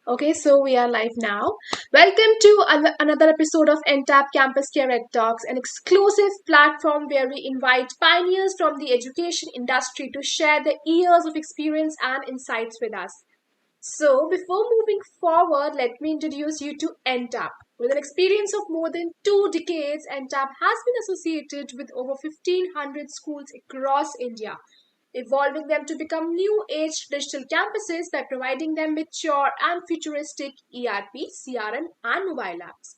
Okay, so we are live now. Welcome to another episode of Entab CampusCare EdTalks, an exclusive platform where we invite pioneers from the education industry to share their years of experience and insights with us. So, before moving forward, let me introduce you to Entab. With an experience of more than 2 decades, Entab has been associated with over 1,500 schools across India, evolving them to become new age digital campuses by providing them mature and futuristic ERP, CRM, and mobile apps.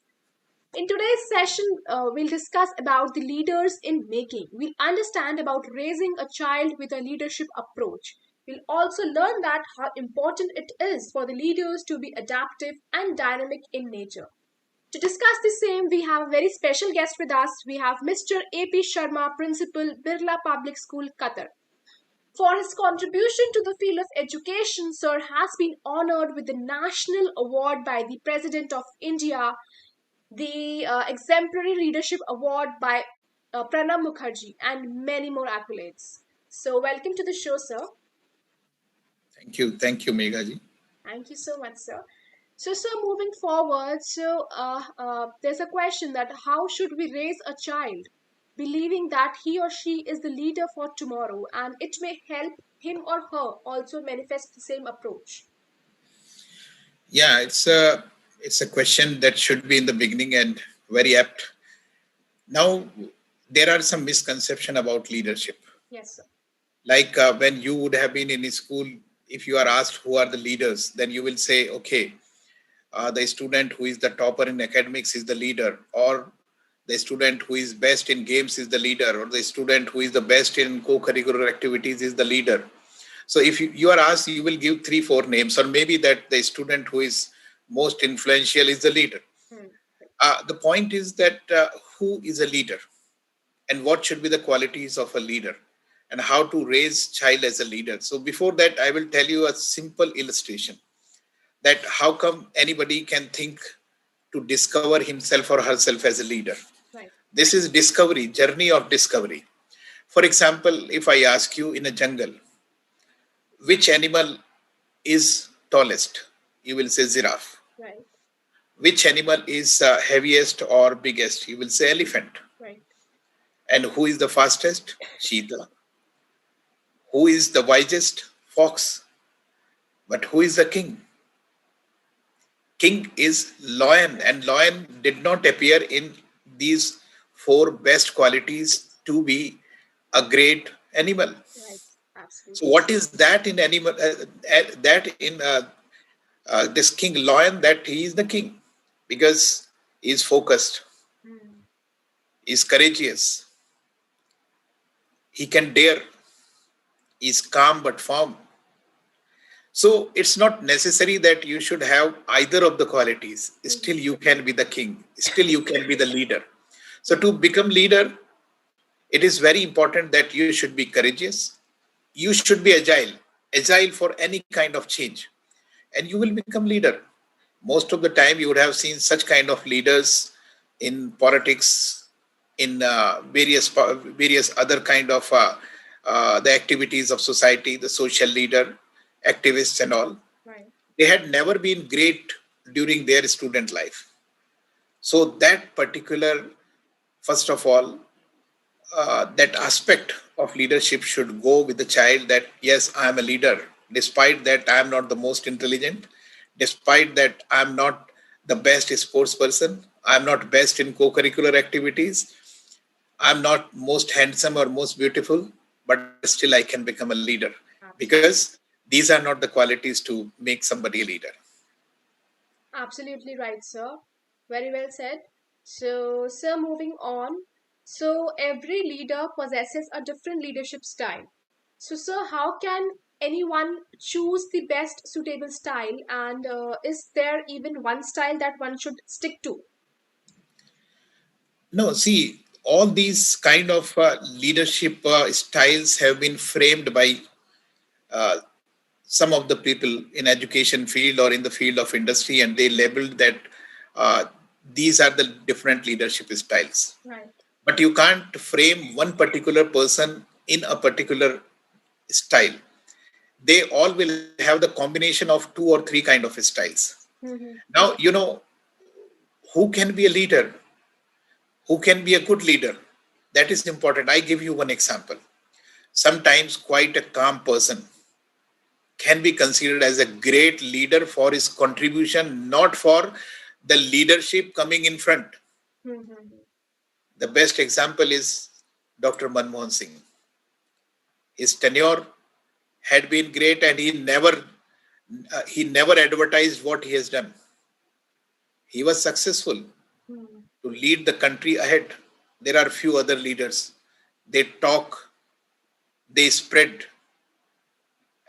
In today's session, we'll discuss about the leaders in making. We'll understand about raising a child with a leadership approach. We'll also learn that how important it is for the leaders to be adaptive and dynamic in nature. To discuss the same, we have a very special guest with us. We have Mr. AP Sharma, Principal, Birla Public School, Qatar. For his contribution to the field of education, Sir has been honored with the National Award by the President of India, the Exemplary Leadership Award by Pranab Mukherjee, and many more accolades. So, welcome to the show, sir. Thank you, Meghaji. Thank you so much, sir. So, sir, moving forward, there's a question that how should we raise a child, believing that he or she is the leader for tomorrow, and it may help him or her also manifest the same approach. Yeah, it's a question that should be in the beginning and very apt. Now, there are some misconceptions about leadership. Yes, sir. Like when you would have been in school, if you are asked who are the leaders, then you will say, okay, the student who is the topper in academics is the leader, or the student who is best in games is the leader, or the student who is the best in co-curricular activities is the leader. So if you are asked, you will give 3-4 names, or maybe that the student who is most influential is the leader. The point is that who is a leader and what should be the qualities of a leader and how to raise child as a leader. So before that, I will tell you a simple illustration that how come anybody can think to discover himself or herself as a leader. Right. This is discovery, journey of discovery. For example, if I ask you in a jungle, which animal is tallest? You will say giraffe. Right. Which animal is heaviest or biggest? You will say elephant. Right. And who is the fastest? Cheetah. Who is the wisest? Fox. But who is the king? King is lion, and lion did not appear in these 4 best qualities to be a great animal. Right. Absolutely. So what is that in animal? That in this king lion, that he is the king because he is focused, he is courageous, he can dare, he is calm but firm. So it's not necessary that you should have either of the qualities. Still you can be the king. Still you can be the leader. So to become leader, it is very important that you should be courageous. You should be agile for any kind of change. And you will become leader. Most of the time you would have seen such kind of leaders in politics, in various other kind of the activities of society, the social leader, activists and all. Right. They had never been great during their student life. So that particular, first of all, that aspect of leadership should go with the child that, yes, I am a leader. Despite that, I am not the most intelligent. Despite that, I am not the best sports person. I am not best in co-curricular activities. I am not most handsome or most beautiful, but still I can become a leader. Because these are not the qualities to make somebody a leader. Absolutely right, sir. Very well said. So, sir, moving on. So, every leader possesses a different leadership style. So, sir, how can anyone choose the best suitable style? And is there even one style that one should stick to? No, see, all these kind of leadership styles have been framed by uh, some of the people in education field or in the field of industry, and they labeled that uh, these are the different leadership styles. Right. But you can't frame one particular person in a particular style. they all will have the combination of two or three kind of styles. Now, who can be a leader? Who can be a good leader? That is important. I give you one example. Sometimes quite a calm person can be considered as a great leader for his contribution, not for the leadership coming in front. The best example is Dr. Manmohan Singh. His tenure had been great, and he never advertised what he has done. He was successful to lead the country ahead. There are few other leaders. They talk, they spread,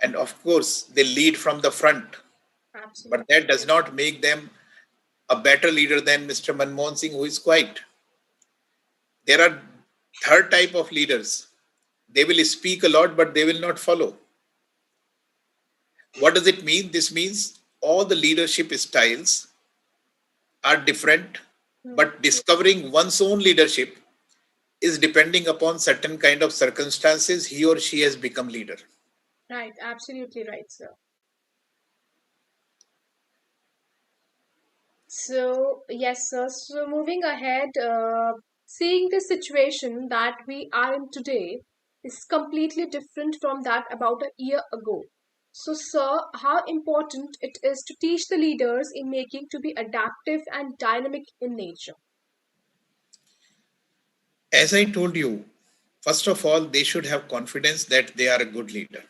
and of course, they lead from the front. Absolutely. But that does not make them a better leader than Mr. Manmohan Singh, who is quiet. There are third type of leaders. They will speak a lot, but they will not follow. What does it mean? This means all the leadership styles are different, but discovering one's own leadership is depending upon certain kind of circumstances he or she has become leader. Right, absolutely right, sir. So, yes, sir. So, moving ahead, seeing the situation that we are in today is completely different from that about a year ago. So, sir, how important it is to teach the leaders in making to be adaptive and dynamic in nature? As I told you, first of all, they should have confidence that they are a good leader.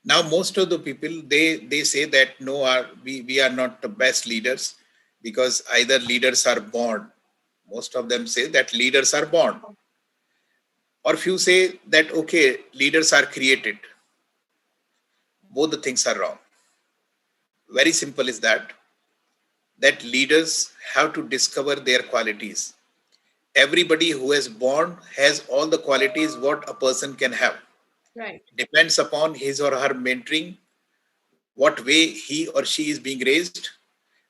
Now, most of the people, they say that no, we are not the best leaders because either leaders are born. Most of them say that leaders are born. Or few say that, okay, leaders are created. Both the things are wrong. Very simple is that leaders have to discover their qualities. Everybody who is born has all the qualities what a person can have. Right. Depends upon his or her mentoring, what way he or she is being raised.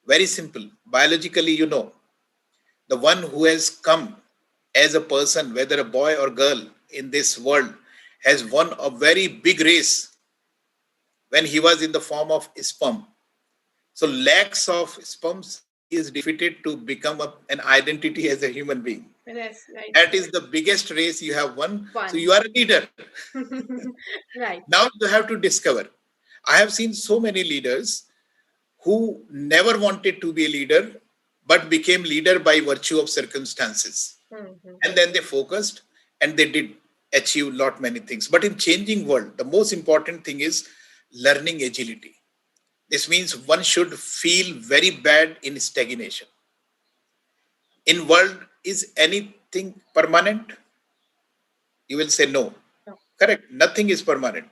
Very simple. Biologically, the one who has come as a person, whether a boy or girl in this world, has won a very big race when he was in the form of sperm. So lakhs of sperms he is defeated to become an identity as a human being. Yes, right. That is the biggest race you have won. So you are a leader. Right. Now you have to discover. I have seen so many leaders who never wanted to be a leader, but became leader by virtue of circumstances. And then they focused and they did achieve lot many things. But in changing world, the most important thing is learning agility. This means one should feel very bad in stagnation. In world, is anything permanent? You will say no. Correct. Nothing is permanent.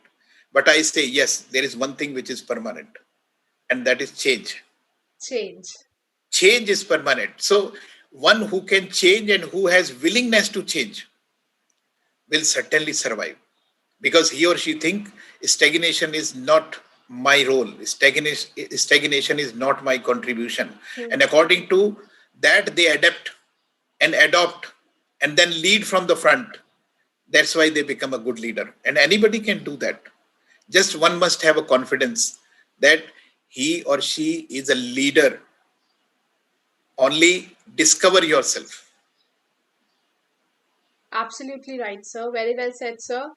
But I say yes, there is one thing which is permanent, and that is change. Change is permanent. So one who can change and who has willingness to change will certainly survive, because he or she think stagnation is not my role. Stagnation is not my contribution. And according to that, they adapt and adopt and then lead from the front. That's why they become a good leader. And anybody can do that. Just one must have a confidence that he or she is a leader. Only discover yourself. Absolutely right, sir. Very well said, sir.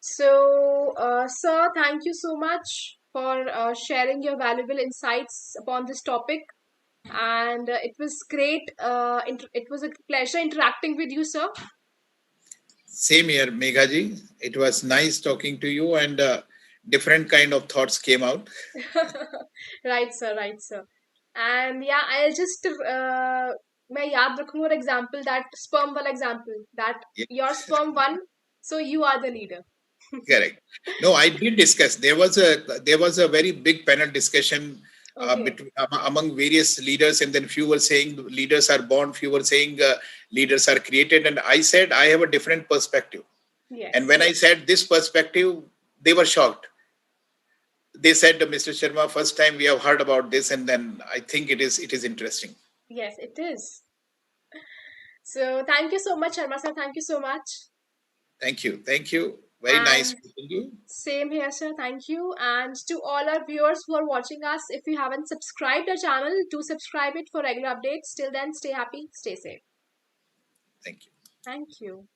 So, sir, thank you so much for sharing your valuable insights upon this topic. And it was great. It was a pleasure interacting with you, sir. Same here, Meghaji. It was nice talking to you, and different kind of thoughts came out. Right, sir. Right, sir. And yeah, I'll just मैं याद रखूंगा और example that sperm वाला example that your sperm won, so you are the leader. Correct. No, I did discuss. There was a very big panel discussion among various leaders, and then few were saying leaders are born, few were saying leaders are created, and I said I have a different perspective. Yes. And when I said this perspective, they were shocked. They said, Mr. Sharma, first time we have heard about this, and then I think it is interesting. Yes, it is. So thank you so much, Sharma sir. Thank you so much. Thank you. Thank you. Very nice And meeting you. same here, sir. Thank you. And to all our viewers who are watching us, if you haven't subscribed our channel, do subscribe it for regular updates. Till then, stay happy, stay safe. Thank you. Thank you.